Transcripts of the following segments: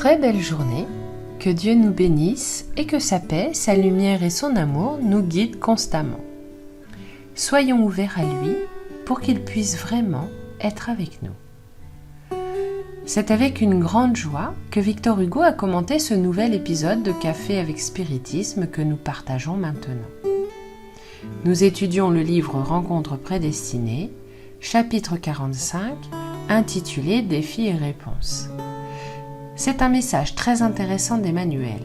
Très belle journée, que Dieu nous bénisse et que sa paix, sa lumière et son amour nous guident constamment. Soyons ouverts à lui pour qu'il puisse vraiment être avec nous. C'est avec une grande joie que Victor Hugo a commenté ce nouvel épisode de Café avec Spiritisme que nous partageons maintenant. Nous étudions le livre Rencontres prédestinées, chapitre 45, intitulé Défis et réponses. C'est un message très intéressant d'Emmanuel.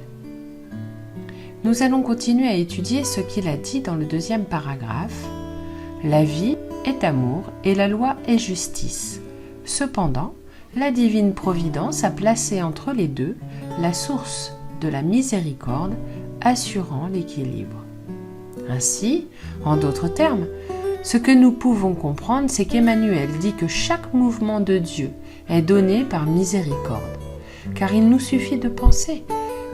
Nous allons continuer à étudier ce qu'il a dit dans le deuxième paragraphe. La vie est amour et la loi est justice. Cependant, la divine providence a placé entre les deux la source de la miséricorde, assurant l'équilibre. Ainsi, en d'autres termes, ce que nous pouvons comprendre, c'est qu'Emmanuel dit que chaque mouvement de Dieu est donné par miséricorde. Car il nous suffit de penser.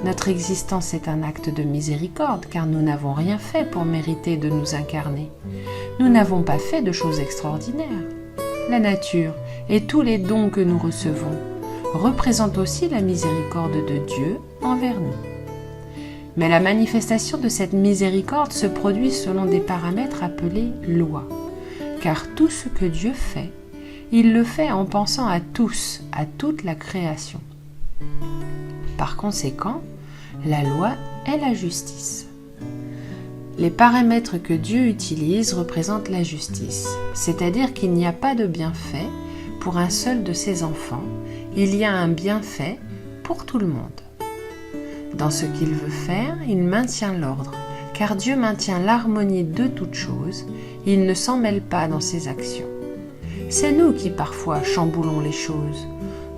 Notre existence est un acte de miséricorde, car nous n'avons rien fait pour mériter de nous incarner. Nous n'avons pas fait de choses extraordinaires. La nature et tous les dons que nous recevons représentent aussi la miséricorde de Dieu envers nous. Mais la manifestation de cette miséricorde se produit selon des paramètres appelés lois. Car tout ce que Dieu fait, il le fait en pensant à tous, à toute la création. Par conséquent, la loi est la justice. Les paramètres que Dieu utilise représentent la justice, c'est-à-dire qu'il n'y a pas de bienfait pour un seul de ses enfants, il y a un bienfait pour tout le monde. Dans ce qu'il veut faire, il maintient l'ordre, car Dieu maintient l'harmonie de toutes choses, il ne s'en mêle pas dans ses actions. C'est nous qui parfois chamboulons les choses.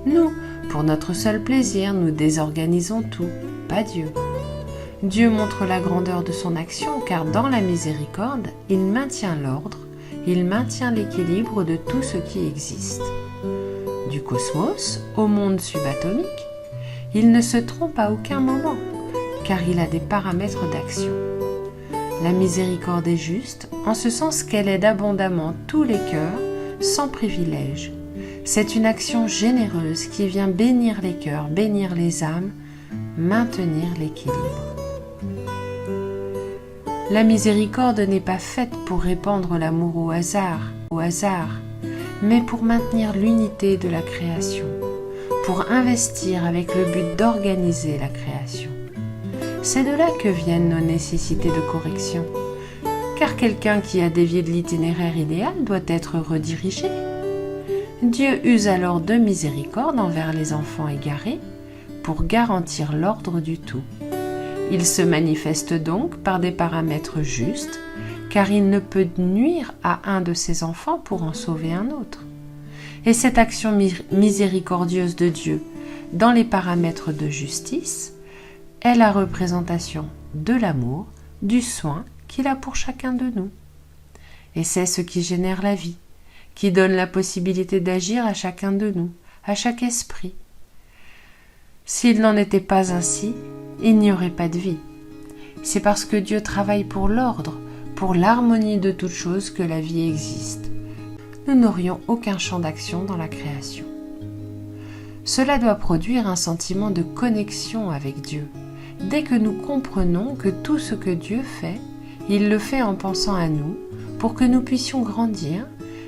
Nous, pour notre seul plaisir, nous désorganisons tout, pas Dieu. Dieu montre la grandeur de son action, car dans la miséricorde, il maintient l'ordre, il maintient l'équilibre de tout ce qui existe. Du cosmos au monde subatomique, il ne se trompe à aucun moment, car il a des paramètres d'action. La miséricorde est juste, en ce sens qu'elle aide abondamment tous les cœurs, sans privilège. C'est une action généreuse qui vient bénir les cœurs, bénir les âmes, maintenir l'équilibre. La miséricorde n'est pas faite pour répandre l'amour au hasard, mais pour maintenir l'unité de la création, pour investir avec le but d'organiser la création. C'est de là que viennent nos nécessités de correction, car quelqu'un qui a dévié de l'itinéraire idéal doit être redirigé. Dieu use alors de miséricorde envers les enfants égarés pour garantir l'ordre du tout. Il se manifeste donc par des paramètres justes, car il ne peut nuire à un de ses enfants pour en sauver un autre. Et cette action miséricordieuse de Dieu, dans les paramètres de justice, est la représentation de l'amour, du soin qu'il a pour chacun de nous. Et c'est ce qui génère la vie, qui donne la possibilité d'agir à chacun de nous, à chaque esprit. S'il n'en était pas ainsi, il n'y aurait pas de vie. C'est parce que Dieu travaille pour l'ordre, pour l'harmonie de toutes choses que la vie existe. Nous n'aurions aucun champ d'action dans la création. Cela doit produire un sentiment de connexion avec Dieu. Dès que nous comprenons que tout ce que Dieu fait, il le fait en pensant à nous, pour que nous puissions grandir,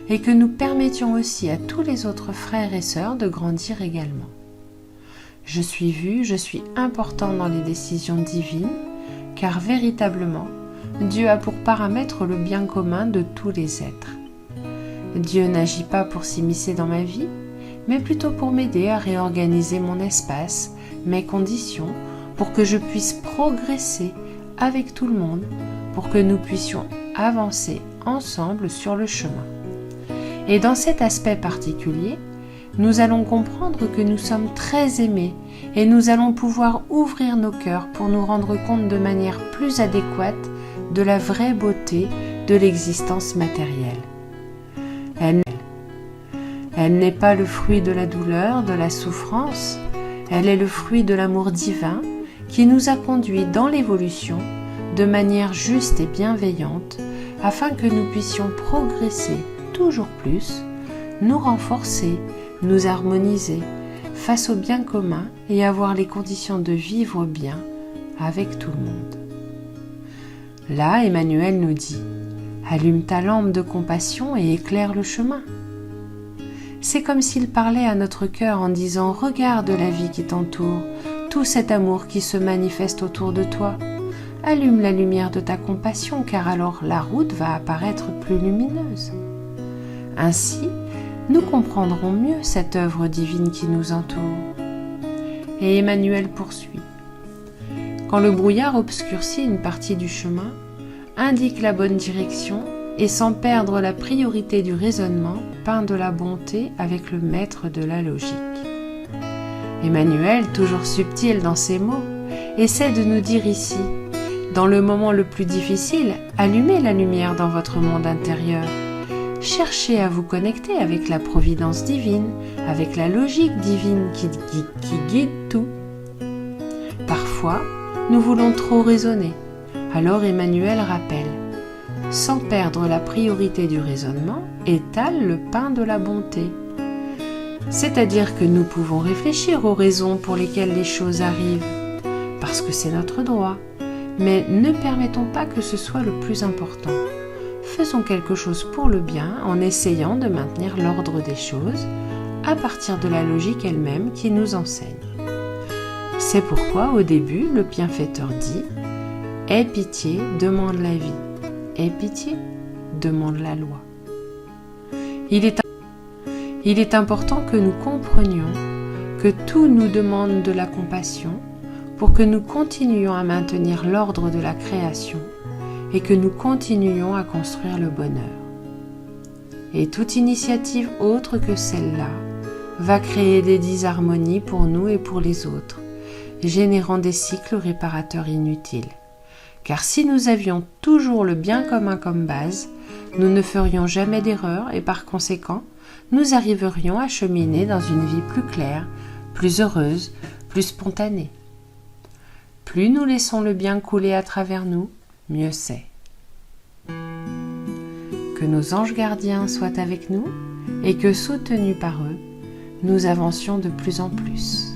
et que nous permettions aussi à tous les autres frères et sœurs de grandir également. Je suis vu, je suis important dans les décisions divines, car véritablement, Dieu a pour paramètre le bien commun de tous les êtres. Dieu n'agit pas pour s'immiscer dans ma vie, mais plutôt pour m'aider à réorganiser mon espace, mes conditions, pour que je puisse progresser avec tout le monde, pour que nous puissions avancer ensemble sur le chemin. Et dans cet aspect particulier, nous allons comprendre que nous sommes très aimés et nous allons pouvoir ouvrir nos cœurs pour nous rendre compte de manière plus adéquate de la vraie beauté de l'existence matérielle. Elle n'est pas le fruit de la douleur, de la souffrance, elle est le fruit de l'amour divin qui nous a conduits dans l'évolution de manière juste et bienveillante afin que nous puissions progresser toujours plus, nous renforcer, nous harmoniser, face au bien commun et avoir les conditions de vivre bien avec tout le monde. Là, Emmanuel nous dit « Allume ta lampe de compassion et éclaire le chemin ». C'est comme s'il parlait à notre cœur en disant « Regarde la vie qui t'entoure, tout cet amour qui se manifeste autour de toi. Allume la lumière de ta compassion, car alors la route va apparaître plus lumineuse. » Ainsi, nous comprendrons mieux cette œuvre divine qui nous entoure. Et Emmanuel poursuit. Quand le brouillard obscurcit une partie du chemin, indique la bonne direction et sans perdre la priorité du raisonnement, peint de la bonté avec le maître de la logique. Emmanuel, toujours subtil dans ses mots, essaie de nous dire ici, dans le moment le plus difficile, allumez la lumière dans votre monde intérieur. Cherchez à vous connecter avec la providence divine, avec la logique divine qui guide tout. Parfois, nous voulons trop raisonner. Alors Emmanuel rappelle, sans perdre la priorité du raisonnement, étale le pain de la bonté. C'est-à-dire que nous pouvons réfléchir aux raisons pour lesquelles les choses arrivent, parce que c'est notre droit, mais ne permettons pas que ce soit le plus important. Faisons quelque chose pour le bien en essayant de maintenir l'ordre des choses à partir de la logique elle-même qui nous enseigne. C'est pourquoi au début, le bienfaiteur dit « Aie pitié, demande la vie. Aie pitié, demande la loi. » Il est important que nous comprenions que tout nous demande de la compassion pour que nous continuions à maintenir l'ordre de la création et que nous continuions à construire le bonheur. Et toute initiative autre que celle-là va créer des disharmonies pour nous et pour les autres, générant des cycles réparateurs inutiles. Car si nous avions toujours le bien commun comme base, nous ne ferions jamais d'erreur et par conséquent, nous arriverions à cheminer dans une vie plus claire, plus heureuse, plus spontanée. Plus nous laissons le bien couler à travers nous, mieux c'est. Que nos anges gardiens soient avec nous et que, soutenus par eux, nous avancions de plus en plus.